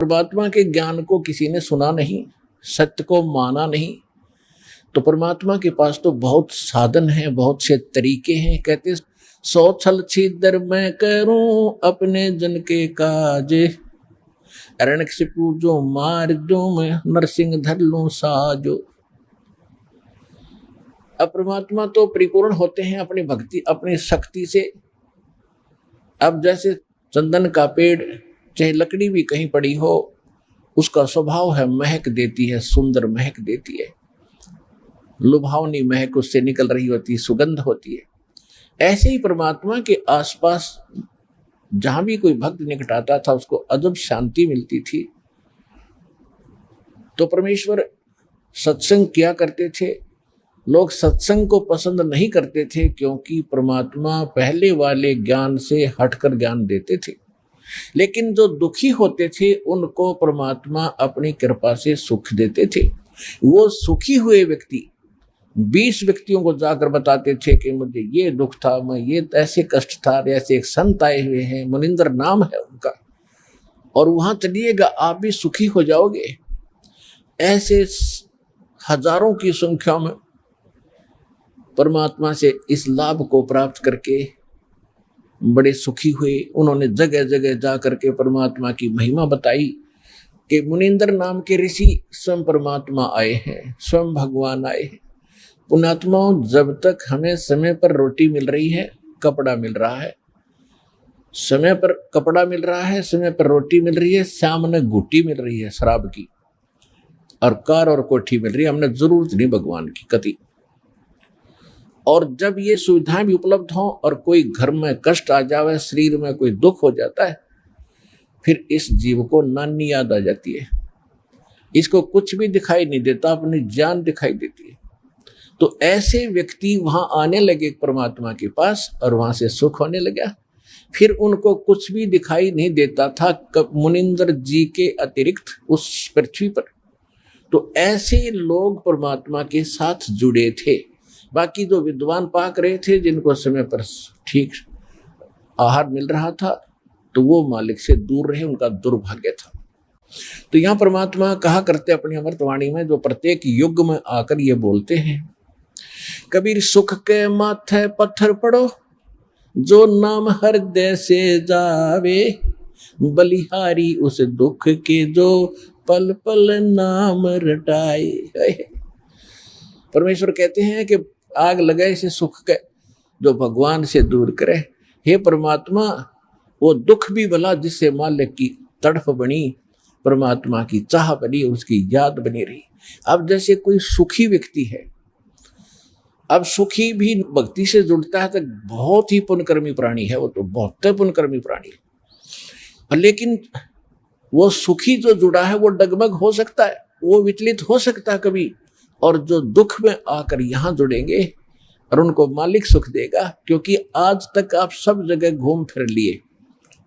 परमात्मा के ज्ञान को किसी ने सुना नहीं, सत्य को माना नहीं, तो परमात्मा के पास तो बहुत साधन हैं, बहुत से तरीके हैं। कहते 100 छल छिद्र मैं करूं अपने जन के काज, हिरण्यकशिपु जो मार जो मैं नरसिंह धर लूं साजो। अब परमात्मा तो परिपूर्ण होते हैं अपनी भक्ति अपनी शक्ति से। अब जैसे चंदन का पेड़ चाहे लकड़ी भी कहीं पड़ी हो, उसका स्वभाव है महक देती है, सुंदर महक देती है, लुभावनी महक उससे निकल रही होती है, सुगंध होती है। ऐसे ही परमात्मा के आसपास जहां भी कोई भक्त निकट आता था उसको अजब शांति मिलती थी। तो परमेश्वर सत्संग किया करते थे। लोग सत्संग को पसंद नहीं करते थे क्योंकि परमात्मा पहले वाले ज्ञान से हटकर ज्ञान देते थे। लेकिन जो दुखी होते थे उनको परमात्मा अपनी कृपा से सुख देते थे। वो सुखी हुए व्यक्ति 20 व्यक्तियों को जाकर बताते थे कि मुझे ये दुख था, मैं ये ऐसे कष्ट था, ऐसे एक संत आए हुए हैं, मुनिंदर नाम है उनका, और वहां चलिएगा आप भी सुखी हो जाओगे। ऐसे हजारों की संख्या में परमात्मा से इस लाभ को प्राप्त करके बड़े सुखी हुए। उन्होंने जगह जगह जा करके परमात्मा की महिमा बताई कि मुनिंदर नाम के ऋषि स्वयं परमात्मा आए हैं, स्वयं भगवान आए हैं। पुण्यात्माओं, जब तक हमें समय पर रोटी मिल रही है, कपड़ा मिल रहा है, समय पर कपड़ा मिल रहा है, समय पर रोटी मिल रही है, सामने गुट्टी मिल रही है शराब की, और कार और कोठी मिल रही है, हमने जरूरत नहीं भगवान की कति। और जब ये सुविधाएं भी उपलब्ध हों और कोई घर में कष्ट आ जावे, शरीर में कोई दुख हो जाता है, फिर इस जीव को नानी याद आ जाती है। इसको कुछ भी दिखाई नहीं देता, अपनी जान दिखाई देती है। तो ऐसे व्यक्ति वहां आने लगे परमात्मा के पास और वहां से सुख होने लगा। फिर उनको कुछ भी दिखाई नहीं देता था मुनिंदर जी के अतिरिक्त उस पृथ्वी पर। तो ऐसे लोग परमात्मा के साथ जुड़े थे। बाकी जो विद्वान पाक रहे थे, जिनको समय पर ठीक आहार मिल रहा था, तो वो मालिक से दूर रहे, उनका दुर्भाग्य था। तो यहाँ परमात्मा कहा करते अपनी अमृतवाणी में, जो प्रत्येक युग में आकर ये बोलते हैं, कबीर सुख के माथे पत्थर पड़ो, जो नाम हृदय से जावे, बलिहारी उस दुख के जो पल पल नाम रटाए। परमेश्वर कहते हैं कि आग लगाए से सुख के जो भगवान से दूर करे। हे परमात्मा, वो दुख भी भला जिससे मालिक की तड़फ बनी, परमात्मा की चाह बनी, उसकी याद बनी रही। अब जैसे कोई सुखी व्यक्ति है, अब सुखी भी भक्ति से जुड़ता है तो बहुत ही पुण्यकर्मी प्राणी है, वो तो बहुत पुण्यकर्मी प्राणी है। लेकिन वो सुखी जो जुड़ा है वो डगमग हो सकता है, वो विचलित हो सकता है कभी। और जो दुख में आकर यहाँ जुड़ेंगे और उनको मालिक सुख देगा, क्योंकि आज तक आप सब जगह घूम फिर लिए।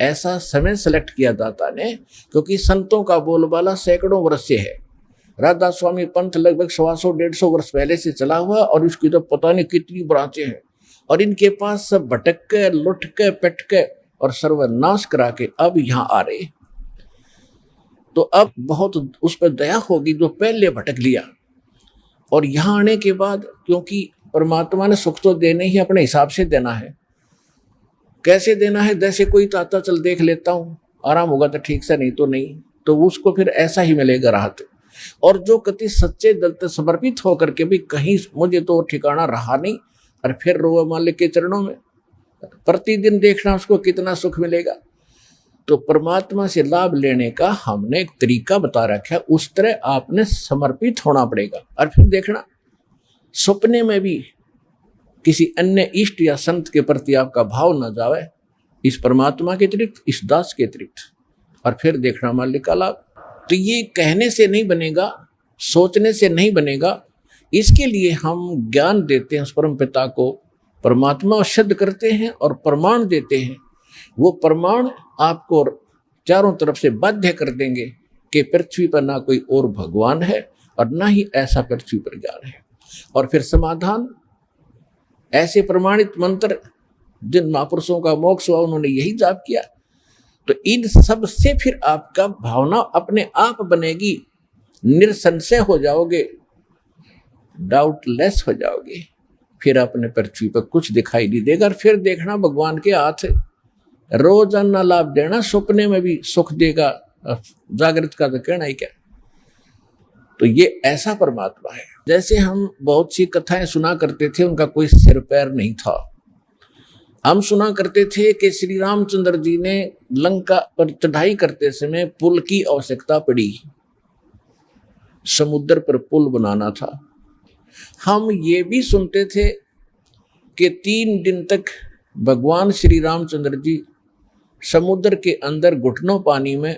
ऐसा समय सेलेक्ट किया दाता ने, क्योंकि संतों का बोलबाला सैकड़ों वर्ष से है। राधा स्वामी पंथ लगभग 100-150 वर्ष पहले से चला हुआ, और इसकी तो पता नहीं कितनी ब्रांचें हैं, और इनके पास सब भटक के, लुट के, पिट के और सर्वनाश करा के अब यहाँ आ रहे। तो अब बहुत उस पर दया होगी जो पहले भटक लिया। और यहाँ आने के बाद, क्योंकि परमात्मा ने सुख तो देने ही अपने हिसाब से देना है। कैसे देना है? जैसे कोई चाहता चल देख लेता हूँ, आराम होगा तो ठीक से, नहीं तो नहीं, तो उसको फिर ऐसा ही मिलेगा राहत। और जो कति सच्चे दिल से समर्पित होकर के भी कहीं मुझे तो ठिकाना रहा नहीं, और फिर रोए मालिक के चरणों में, प्रतिदिन देखना उसको कितना सुख मिलेगा। तो परमात्मा से लाभ लेने का हमने एक तरीका बता रखा है, उस तरह आपने समर्पित होना पड़ेगा। और फिर देखना, सपने में भी किसी अन्य इष्ट या संत के प्रति आपका भाव न जावे, इस परमात्मा के अतिरिक्त, इस दास के अतिरिक्त, और फिर देखना मालिक का लाभ। तो ये कहने से नहीं बनेगा, सोचने से नहीं बनेगा। इसके लिए हम ज्ञान देते हैं उस परम पिता को, परमात्मा सिद्ध करते हैं और प्रमाण देते हैं। वो प्रमाण आपको चारों तरफ से बाध्य कर देंगे कि पृथ्वी पर ना कोई और भगवान है और ना ही ऐसा पृथ्वी पर ज्ञान है। और फिर समाधान, ऐसे प्रमाणित मंत्र जिन महापुरुषों का मोक्ष हुआ उन्होंने यही जाप किया। तो इन सब से फिर आपका भावना अपने आप बनेगी, निसंशय हो जाओगे, डाउटलेस हो जाओगे। फिर अपने पृथ्वी पर कुछ दिखाई नहीं देगा। और फिर देखना भगवान के हाथ है, रोजाना लाभ देना, सपने में भी सुख देगा, जागृत का तो कहना ही क्या। तो ये ऐसा परमात्मा है। जैसे हम बहुत सी कथाएं सुना करते थे, उनका कोई सिर पैर नहीं था। हम सुना करते थे कि श्री रामचंद्र जी ने लंका पर चढ़ाई करते समय पुल की आवश्यकता पड़ी, समुद्र पर पुल बनाना था। हम ये भी सुनते थे कि 3 दिन तक भगवान श्री रामचंद्र जी समुद्र के अंदर घुटनों पानी में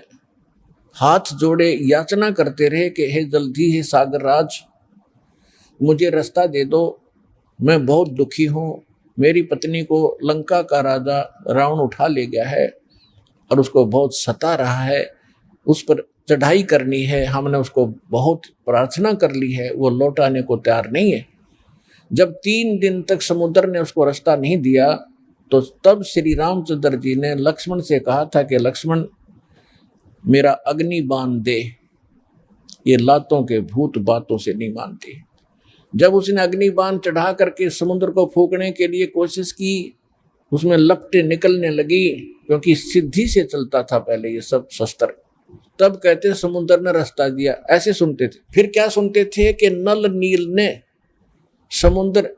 हाथ जोड़े याचना करते रहे कि हे जल्दी हे सागर राज, मुझे रास्ता दे दो, मैं बहुत दुखी हूँ, मेरी पत्नी को लंका का राजा रावण उठा ले गया है और उसको बहुत सता रहा है, उस पर चढ़ाई करनी है, हमने उसको बहुत प्रार्थना कर ली है, वो लौट आने को तैयार नहीं है। जब 3 दिन तक समुद्र ने उसको रास्ता नहीं दिया, तो तब श्री रामचंद्र जी ने लक्ष्मण से कहा था कि लक्ष्मण, मेरा अग्नि बाण दे, ये लातों के भूत बातों से नहीं मानते। जब उसने अग्नि बाण चढ़ा करके समुद्र को फूकने के लिए कोशिश की, उसमें लपटें निकलने लगी, क्योंकि सिद्धि से चलता था पहले ये सब शस्त्र। तब कहते समुद्र ने रास्ता दिया, ऐसे सुनते थे। फिर क्या सुनते थे कि नल नील ने समुद्र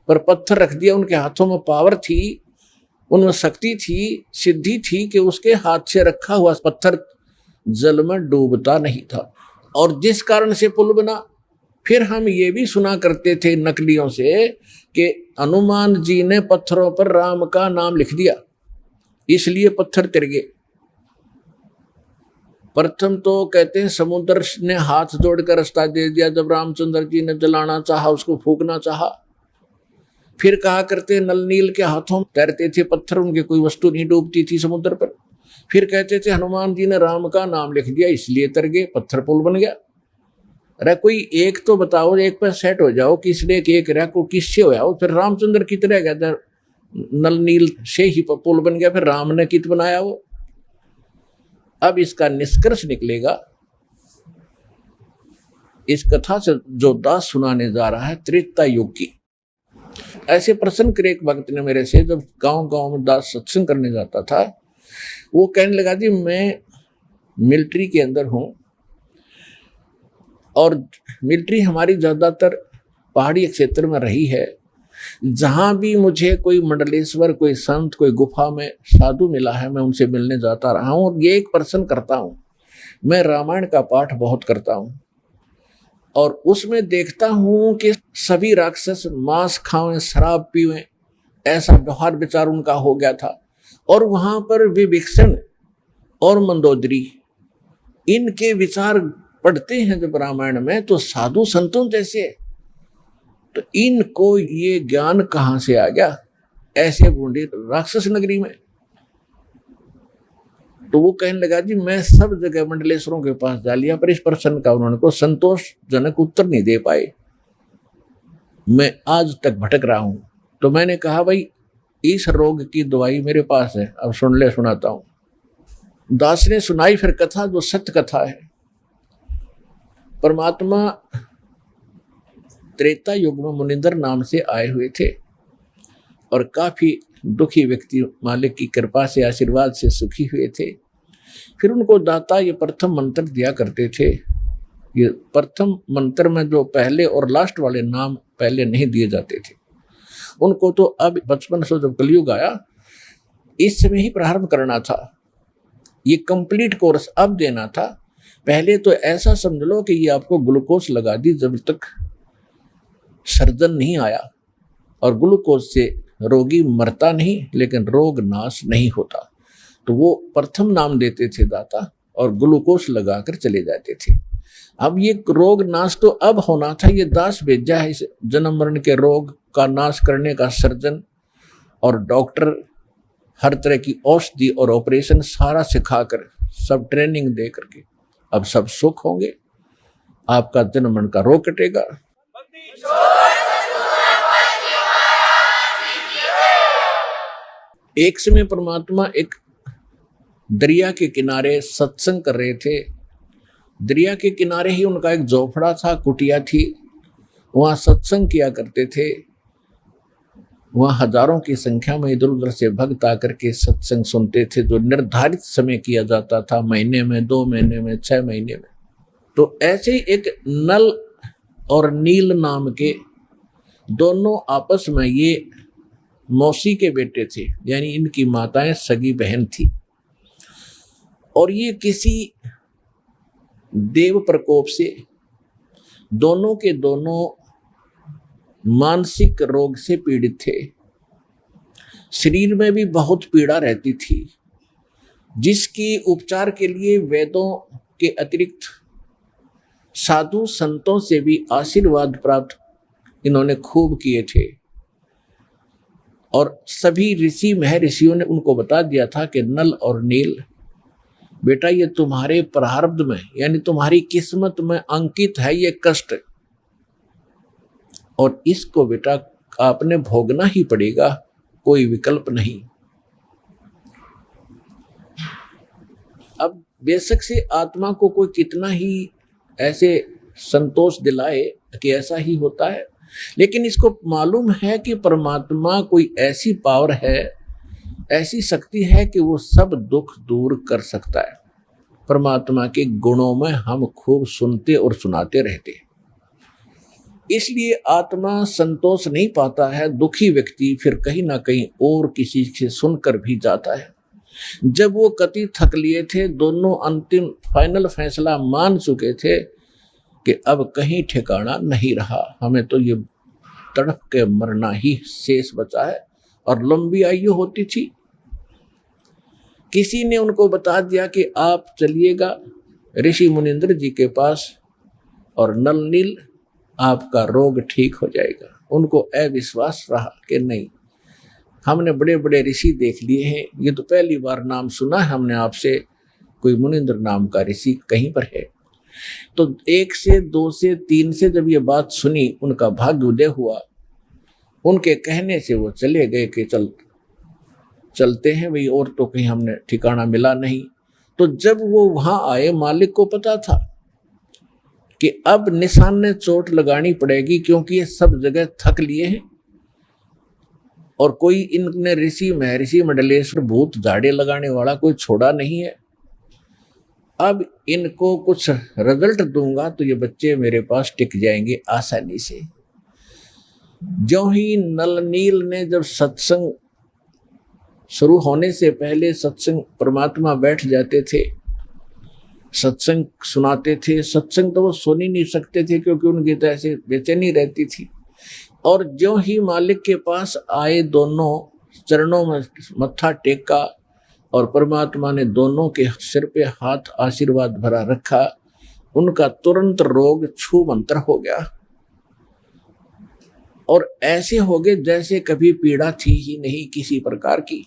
पर पत्थर रख दिया, उनके हाथों में पावर थी, उनमें शक्ति थी, सिद्धि थी कि उसके हाथ से रखा हुआ पत्थर जल में डूबता नहीं था, और जिस कारण से पुल बना। फिर हम ये भी सुना करते थे नकलियों से कि हनुमान जी ने पत्थरों पर राम का नाम लिख दिया, इसलिए पत्थर तिर गए। प्रथम तो कहते हैं समुद्र ने हाथ जोड़कर रास्ता दे दिया जब रामचंद्र जी ने जलाना चाहा, उसको फूकना चाहा। फिर कहा करते नल नील के हाथों तैरते थे पत्थर, उनकी कोई वस्तु नहीं डूबती थी समुद्र पर। फिर कहते थे हनुमान जी ने राम का नाम लिख दिया, इसलिए तर गए, पत्थर पुल बन गया। अरे कोई एक तो बताओ, एक पर सेट हो जाओ, किसने एक रहा को किससे होया हो, फिर रामचंद्र की तरह गया, नल नील से ही पुल बन गया, फिर राम ने कित बनाया वो। अब इसका निष्कर्ष निकलेगा, इस कथा से जो दास सुनाने जा रहा है त्रेता युग की। ऐसे प्रश्न करे एक भक्त ने मेरे से, जब गांव गांव में दास सत्संग करने जाता था, वो कहने लगा जी मैं मिलिट्री के अंदर हूं, और मिलिट्री हमारी ज्यादातर पहाड़ी क्षेत्र में रही है। जहां भी मुझे कोई मंडलेश्वर, कोई संत, कोई गुफा में साधु मिला है, मैं उनसे मिलने जाता रहा हूं। और ये एक प्रश्न करता हूं, मैं रामायण का पाठ बहुत करता हूं, और उसमें देखता हूं कि सभी राक्षस मांस खाएं, शराब पीवें, ऐसा व्यवहार विचार उनका हो गया था। और वहां पर विभीषण और मंदोदरी, इनके विचार पढ़ते हैं जब रामायण में, तो साधु संतों जैसे, तो इनको ये ज्ञान कहां से आ गया ऐसे बूढ़े राक्षस नगरी में। तो वो कहने लगा जी मैं सब जगह मंडलेश्वरों के पास जा लिया, पर इस प्रश्न का उन्होंने को संतोषजनक उत्तर नहीं दे पाए, मैं आज तक भटक रहा हूं। तो मैंने कहा भाई इस रोग की दवाई मेरे पास है, अब सुन ले, सुनाता हूं। दास ने सुनाई फिर कथा, जो सत्य कथा है। परमात्मा त्रेता युग में मुनिंदर नाम से आए हुए थे, और काफी दुखी व्यक्ति मालिक की कृपा से, आशीर्वाद से सुखी हुए थे। फिर उनको दाता ये प्रथम मंत्र दिया करते थे। ये प्रथम मंत्र में जो पहले और लास्ट वाले नाम पहले नहीं दिए जाते थे, उनको तो अब बचपन से जब कलयुग आया, इस समय ही प्रारंभ करना था, ये कंप्लीट कोर्स अब देना था। पहले तो ऐसा समझ लो कि ये आपको ग्लूकोज लगा दी जब तक सर्जन नहीं आया, और ग्लूकोज से रोगी मरता नहीं, लेकिन रोग नाश नहीं होता। तो वो प्रथम नाम देते थे दाता, और ग्लूकोज लगाकर चले जाते थे। अब ये रोग नाश तो अब होना था, ये दास भेजा है इस जन्म मरण के रोग का नाश करने का सर्जन, और डॉक्टर हर तरह की औषधि और ऑपरेशन सारा सिखाकर, सब ट्रेनिंग दे करके अब सब सुख होंगे, आपका जन्म मरण का रोग कटेगा। एक समय परमात्मा एक दरिया के किनारे सत्संग कर रहे थे। दरिया के किनारे ही उनका एक झोपड़ा था, कुटिया थी, वहाँ सत्संग किया करते थे। वहाँ हजारों की संख्या में इधर उधर से भक्त आकर के सत्संग सुनते थे, जो निर्धारित समय किया जाता था, महीने में, 2 महीने में, 6 महीने में। तो ऐसे ही एक नल और नील नाम के दोनों आपस में, ये मौसी के बेटे थे, यानी इनकी माताएं सगी बहन थी। और ये किसी देव प्रकोप से दोनों के दोनों मानसिक रोग से पीड़ित थे। शरीर में भी बहुत पीड़ा रहती थी, जिसकी उपचार के लिए वेदों के अतिरिक्त साधु संतों से भी आशीर्वाद प्राप्त इन्होंने खूब किए थे। और सभी ऋषि महर्षियों ने उनको बता दिया था कि नल और नील, बेटा ये तुम्हारे प्रारब्ध में, यानी तुम्हारी किस्मत में अंकित है ये कष्ट, और इसको बेटा आपने भोगना ही पड़ेगा, कोई विकल्प नहीं। अब बेशक से आत्मा को कोई कितना ही ऐसे संतोष दिलाए कि ऐसा ही होता है, लेकिन इसको मालूम है कि परमात्मा कोई ऐसी पावर है, ऐसी शक्ति है कि वो सब दुख दूर कर सकता है। परमात्मा के गुणों में हम खूब सुनते और सुनाते रहते हैं। इसलिए आत्मा संतोष नहीं पाता है, दुखी व्यक्ति फिर कहीं ना कहीं और किसी से सुनकर भी जाता है। जब वो कति थक लिए थे, दोनों अंतिम फाइनल फैसला मान चुके थे कि अब कहीं ठिकाना नहीं रहा, हमें तो ये तड़प के मरना ही शेष बचा है, और लंबी आयु होती थी। किसी ने उनको बता दिया कि आप चलिएगा ऋषि मुनिंद्र जी के पास और नल नील आपका रोग ठीक हो जाएगा। उनको अविश्वास रहा कि नहीं, हमने बड़े बड़े ऋषि देख लिए हैं, ये तो पहली बार नाम सुना है हमने आपसे, कोई मुनिंद्र नाम का ऋषि कहीं पर है। तो 1 से 2 से 3 से जब ये बात सुनी, उनका भाग्य उदय हुआ। उनके कहने से वो चले गए कि चलते हैं भाई, और तो कहीं हमने ठिकाना मिला नहीं। तो जब वो वहां आए, मालिक को पता था कि अब निशान ने चोट लगानी पड़ेगी, क्योंकि ये सब जगह थक लिए हैं और कोई इनने ऋषि महर्षि मंडलेश्वर भूत झाड़े लगाने वाला कोई छोड़ा नहीं है। अब इनको कुछ रिजल्ट दूंगा तो ये बच्चे मेरे पास टिक जाएंगे आसानी से। जो ही नल नील ने जब सत्संग शुरू होने से पहले सत्संग, परमात्मा बैठ जाते थे, सत्संग सुनाते थे। सत्संग तो वो सुन ही नहीं सकते थे, क्योंकि उनकी तो ऐसे बेचैनी रहती थी। और जो ही मालिक के पास आए, दोनों चरणों में मत्था टेका और परमात्मा ने दोनों के सिर पे हाथ आशीर्वाद भरा रखा, उनका तुरंत रोग छू मंतर हो गया और ऐसे हो गए जैसे कभी पीड़ा थी ही नहीं किसी प्रकार की।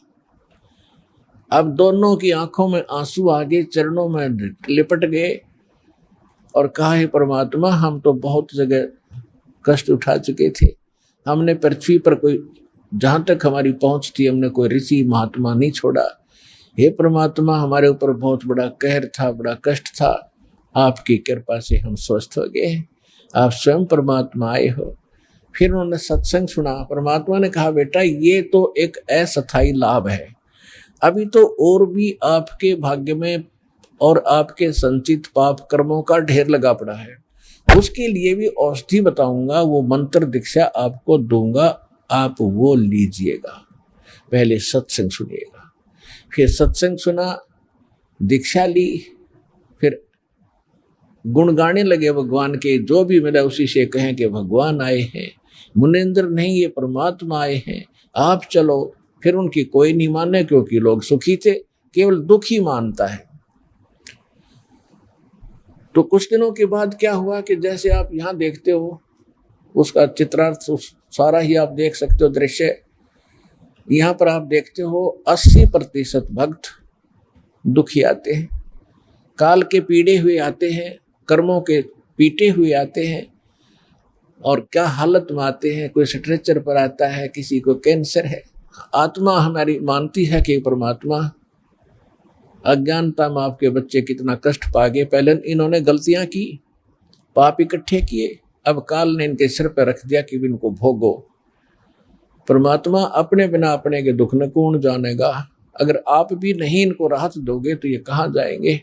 अब दोनों की आंखों में आंसू आ गए, चरणों में लिपट गए और कहा, हे परमात्मा, हम तो बहुत जगह कष्ट उठा चुके थे, हमने पृथ्वी पर कोई, जहां तक हमारी पहुंच थी, हमने कोई ऋषि महात्मा नहीं छोड़ा। हे परमात्मा, हमारे ऊपर बहुत बड़ा कहर था, बड़ा कष्ट था, आपकी कृपा से हम स्वस्थ हो गए, आप स्वयं परमात्मा आए हो। फिर उन्होंने सत्संग सुना। परमात्मा ने कहा, बेटा ये तो एक अस्थायी लाभ है, अभी तो और भी आपके भाग्य में और आपके संचित पाप कर्मों का ढेर लगा पड़ा है, उसके लिए भी औषधि बताऊंगा, वो मंत्र दीक्षा आपको दूंगा, आप वो लीजिएगा। पहले सत्संग सुनिएगा। फिर सत्संग सुना, दीक्षा ली, फिर गुण गाने लगे भगवान के, जो भी मिला उसी से कहें कि भगवान आए हैं, मुनिंद्र नहीं ये परमात्मा आए हैं, आप चलो। फिर उनकी कोई नहीं माने, क्योंकि लोग सुखी थे, केवल दुखी मानता है। तो कुछ दिनों के बाद क्या हुआ कि जैसे आप यहाँ देखते हो, उसका चित्रार्थ सारा ही आप देख सकते हो दृश्य। यहाँ पर आप देखते हो 80% भक्त दुखी आते हैं, काल के पीड़े हुए आते हैं, कर्मों के पीटे हुए आते हैं, और क्या हालत में आते हैं। कोई स्ट्रेचर पर आता है, किसी को कैंसर है। आत्मा हमारी मानती है कि परमात्मा अज्ञानता में आपके बच्चे कितना कष्ट पा गए। पहले इन्होंने गलतियां की, पाप इकट्ठे किए, अब काल ने इनके सिर पर रख दिया कि इनको भोगो। परमात्मा अपने बिना अपने के दुख न कौन जानेगा। अगर आप भी नहीं इनको राहत दोगे तो ये कहाँ जाएंगे।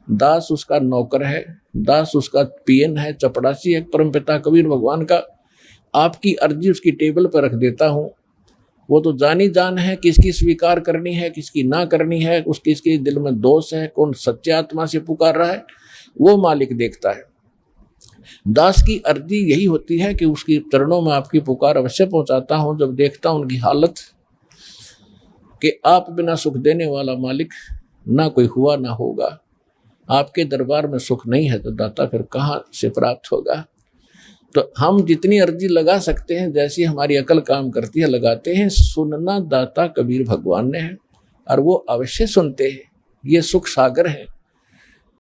दास उसका नौकर है, दास उसका पीएन है, चपड़ासी है परमपिता कबीर भगवान का। आपकी अर्जी उसकी टेबल पर रख देता हूँ। वो तो जानी जान है किसकी स्वीकार करनी है, किसकी ना करनी है, उसकी इसके दिल में दोष है, कौन सच्चे आत्मा से पुकार रहा है, वो मालिक देखता है। दास की अर्जी यही होती है कि उसकी चरणों में आपकी पुकार अवश्य पहुंचाता हूं। जब देखता हूं उनकी हालत कि आप बिना सुख देने वाला मालिक ना कोई हुआ ना होगा, आपके दरबार में सुख नहीं है तो दाता फिर कहाँ से प्राप्त होगा। तो हम जितनी अर्जी लगा सकते हैं, जैसी हमारी अकल काम करती है, लगाते हैं। सुनना दाता कबीर भगवान ने है और वो अवश्य सुनते हैं। ये सुख सागर है।